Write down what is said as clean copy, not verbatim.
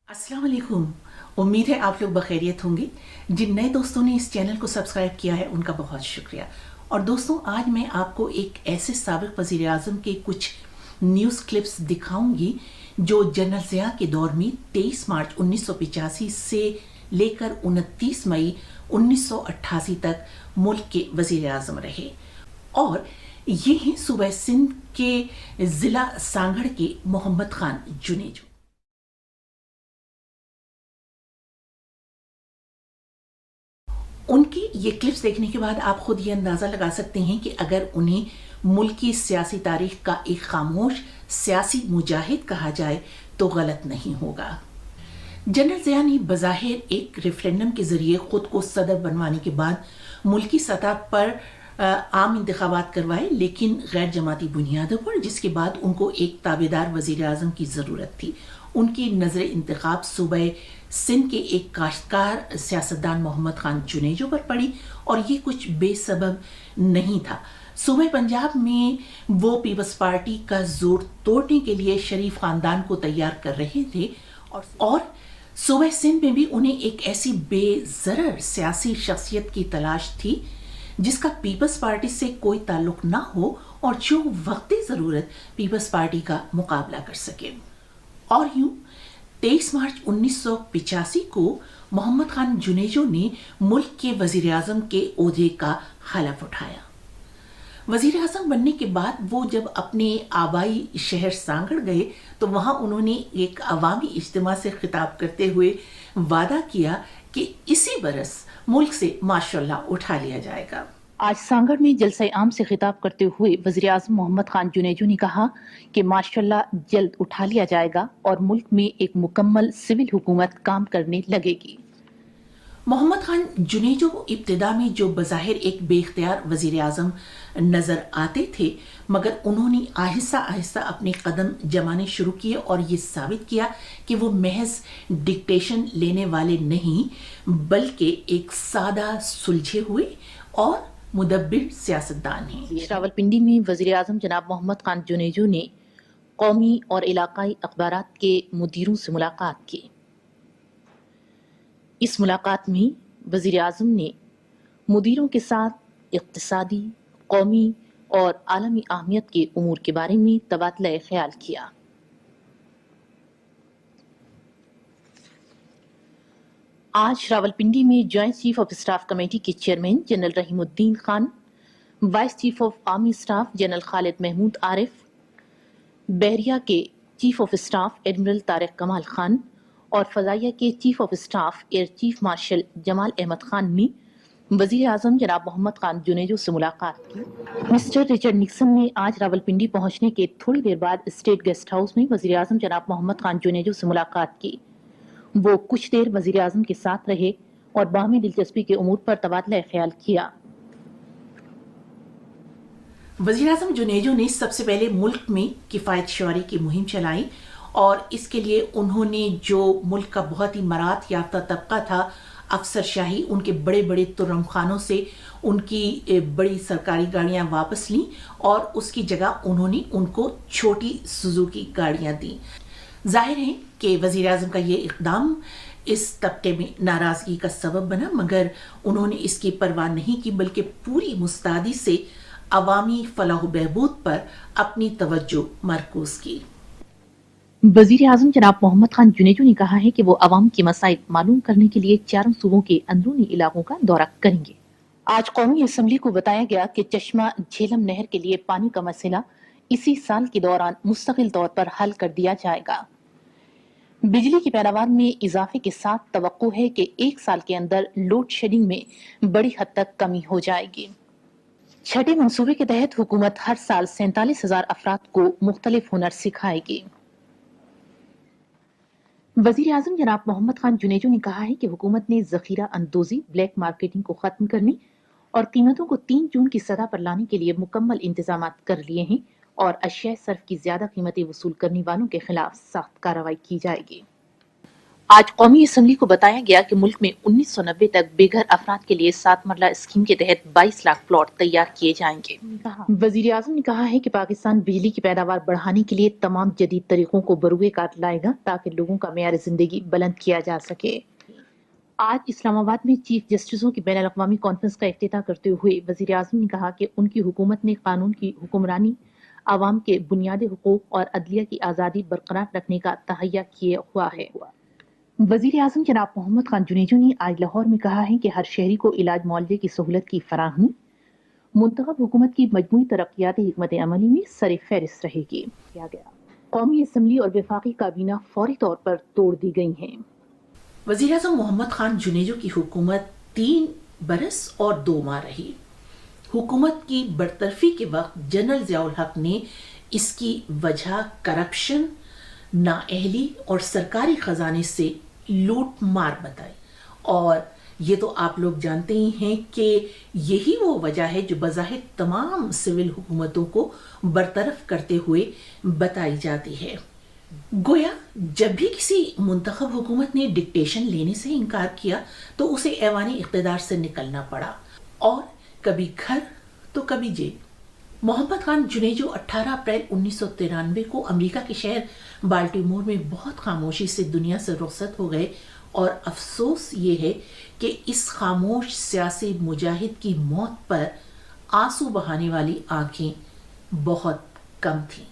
अस्सलाम वालेकुम। उम्मीद है आप लोग बखैरियत होंगे। जिन नए दोस्तों ने इस चैनल को सब्सक्राइब किया है उनका बहुत शुक्रिया। और दोस्तों, आज मैं आपको एक ऐसे साबिक वज़ीर आज़म के कुछ न्यूज़ क्लिप्स दिखाऊंगी जो जनरल ज़िया के दौर में 23 मार्च 1985 से लेकर 29 मई 1988 तक मुल्क के वज़ीर आज़म रहे। और ये हैं सूबा सिंध के ज़िला सांगड़ के मोहम्मद खान जुनेजो। उनकी ये क्लिप्स देखने के बाद आप खुद ये अंदाज़ा लगा सकते हैं कि अगर उन्हें मुल्क की सियासी तारीख का एक खामोश सियासी मुजाहिद कहा जाए तो गलत नहीं होगा। जनरल ज़िया ने बज़ाहिर एक रेफरेंडम के ज़रिए ख़ुद को सदर बनवाने के बाद मुल्की सतह पर आम इंतखाबात करवाए, लेकिन गैर जमाती बुनियादों पर, जिसके बाद उनको एक ताबेदार वज़ीर आज़म की ज़रूरत थी। उनकी नज़र इंतखाब सूबे सिंध के एक काश्तकार सियासतदान मोहम्मद खान जुनेजो पर पड़ी, और ये कुछ बेसबब नहीं था। सूबे पंजाब में वो पीपल्स पार्टी का जोर तोड़ने के लिए शरीफ खानदान को तैयार कर रहे थे, और सूबे सिंध में भी उन्हें एक ऐसी बेज़रर सियासी शख्सियत की तलाश थी जिसका पीपल्स पार्टी से कोई ताल्लुक ना हो और जो वक्ती ज़रूरत पीपल्स पार्टी का मुकाबला कर सके। और यूं 23 मार्च 1985 को मोहम्मद खान जुनेजो ने मुल्क के वज़ीर आज़म के ओहदे का हलफ उठाया। वज़ीर आज़म बनने के बाद वो जब अपने आबाई शहर सांगड़ गए तो वहाँ उन्होंने एक अवामी इज्तिमा से खिताब करते हुए वादा किया कि इसी बरस मुल्क से माशाअल्लाह उठा लिया जाएगा। आज सांगड़ में जलसा आम से खिताब करते हुए वज़ीर आज़म मोहम्मद खान जुनेजो ने कहा कि माशाअल्लाह जल्द उठा लिया जाएगा और मुल्क में एक मुकम्मल सिविल हुकूमत काम करने लगेगी। मोहम्मद खान जुनेजो इब्तिदा में जो बज़ाहिर एक बेख्तियार वज़ीर आज़म नज़र आते थे, मगर उन्होंने आहिस्ता आहिस्ता अपने कदम जमाने शुरू किए और ये साबित किया कि वो महज डिक्टेशन लेने वाले नहीं, बल्कि एक सादा सुलझे हुए और मुदब्बिर सियासतदान हैं। रावलपिंडी में वज़ीर आज़म जनाब मोहम्मद खान जुनेजो ने कौमी और इलाकाई अखबारात के मुदीरों से मुलाकात की। इस मुलाकात में वज़ीर आज़म ने मुदीरों के साथ इक़्तिसादी, कौमी और आलमी अहमियत के उमूर के बारे में तबादला ख्याल किया। आज रावलपिंडी में joint chief of staff committee के chairman general Rahimuddin Khan, vice chief of army staff general Khalid Mahmood Arif, बहरिया के chief of staff admiral Tariq Kamal Khan और फ़ज़ाइया के chief of staff air chief marshal Jamal Ahmed Khan ने वज़ीर आज़म जनाब मोहम्मद खान जुनेजो से मुलाकात की। मिस्टर रिचर्ड निक्सन ने आज रावलपिंडी पहुंचने के थोड़ी देर बाद स्टेट गेस्ट हाउस में वज़ीर आज़म जनाब मोहम्मद खान जुनेजो से मुलाकात की। वो कुछ देर वज़ीर आज़म के साथ रहे और बाहमी दिलचस्पी के उमूर पर तबादला ख्याल किया। वज़ीर आज़म जुनेजो ने सबसे पहले मुल्क में किफ़ायत शुआरी की मुहिम चलाई, और इसके लिए उन्होंने जो मुल्क का बहुत ही मरात याफ्ता तबका था, अफसरशाही, उनके बड़े बड़े तुर्रम खानों से उनकी बड़ी सरकारी गाड़ियां वापस लीं और उसकी जगह उन्होंने उनको छोटी सुजुकी गाड़ियां दी। जाहिर है कि वज़ीर आज़म का ये इक़दाम इस तबके में नाराज़गी का सबब बना, मगर उन्होंने इसकी परवाह नहीं की, बल्कि पूरी मुस्तैदी से अवामी फलाह बहबूद पर अपनी तवज्जो मरकूज़ की। वज़ीर आज़म जनाब मोहम्मद खान जुनेजो ने कहा है कि वो अवाम के मसाइल मालूम करने के लिए चारों सूबों के अंदरूनी इलाकों का दौरा करेंगे। आज कौमी असम्बली को बताया गया कि चश्मा झेलम नहर के लिए पानी का मसला इसी साल के दौरान मुस्तकिल तौर पर हल कर दिया जाएगा। बिजली की पैदावार में इजाफे के साथ तवक्को है कि एक साल के अंदर लोड शेडिंग में बड़ी हद तक कमी हो जाएगी। छठे मंसूबे के तहत हुकूमत हर साल 47,000 अफराद को मुख्तलिफ हुनर सिखाएगी। वज़ीर आज़म जनाब मोहम्मद खान जुनेजो ने कहा है कि हुकूमत ने ज़ख़ीरा अंदोज़ी, ब्लैक मार्केटिंग को ख़त्म करने और कीमतों को 3 जून की सतह पर लाने के लिए मुकम्मल इंतजाम कर लिए हैं, और अशिया सर्फ की ज्यादा कीमतें वसूल करने वालों के खिलाफ सख्त कार्रवाई की जाएगी। آج قومی اسمبلی کو بتایا گیا کہ ملک میں 1990 تک بے گھر افراد کے لیے 7 مرلہ اسکیم کے تحت 22 لاکھ پلاٹ تیار کیے جائیں گے۔ وزیر اعظم نے کہا ہے کہ پاکستان بجلی کی پیداوار بڑھانے کے لیے تمام جدید طریقوں کو بروئے کار لائے گا تاکہ لوگوں کا معیار زندگی بلند کیا جا سکے۔ آج اسلام آباد میں چیف جسٹسوں کی بین الاقوامی کانفرنس کا افتتاح کرتے ہوئے وزیر اعظم نے کہا کہ ان کی حکومت نے قانون کی حکمرانی، عوام کے بنیادی حقوق اور عدلیہ کی آزادی برقرار رکھنے کا تہیہ کیا ہوا ہے۔ وزیر اعظم جناب محمد خان جنیجو نے آج لاہور میں کہا ہے کہ ہر شہری کو علاج معالجے کی سہولت کی فراہمی منتخب حکومت کی مجموعی ترقیاتی حکمت عملی میں سر فہرست رہے گی۔ قومی اسمبلی اور وفاقی کابینہ فوری طور پر توڑ دی گئی ہیں۔ وزیر اعظم محمد خان جنیجو کی حکومت 3 برس اور 2 ماہ رہی۔ حکومت کی برطرفی کے وقت جنرل ضیاء الحق نے اس کی وجہ کرپشن، نااہلی اور سرکاری خزانے سے لوٹ مار بتائی، اور یہ تو آپ لوگ جانتے ہی ہیں کہ یہی وہ وجہ ہے جو بظاہر تمام سول حکومتوں کو برطرف کرتے ہوئے بتائی جاتی ہے۔ گویا جب بھی کسی منتخب حکومت نے ڈکٹیشن لینے سے انکار کیا تو اسے ایوانی اقتدار سے نکلنا پڑا، اور کبھی گھر تو کبھی جیل۔ محمد خان جنیجو 18 اپریل 1993 کو امریکہ کے شہر بالٹیمور میں بہت خاموشی سے دنیا سے رخصت ہو گئے، اور افسوس یہ ہے کہ اس خاموش سیاسی مجاہد کی موت پر آنسو بہانے والی آنکھیں بہت کم تھیں۔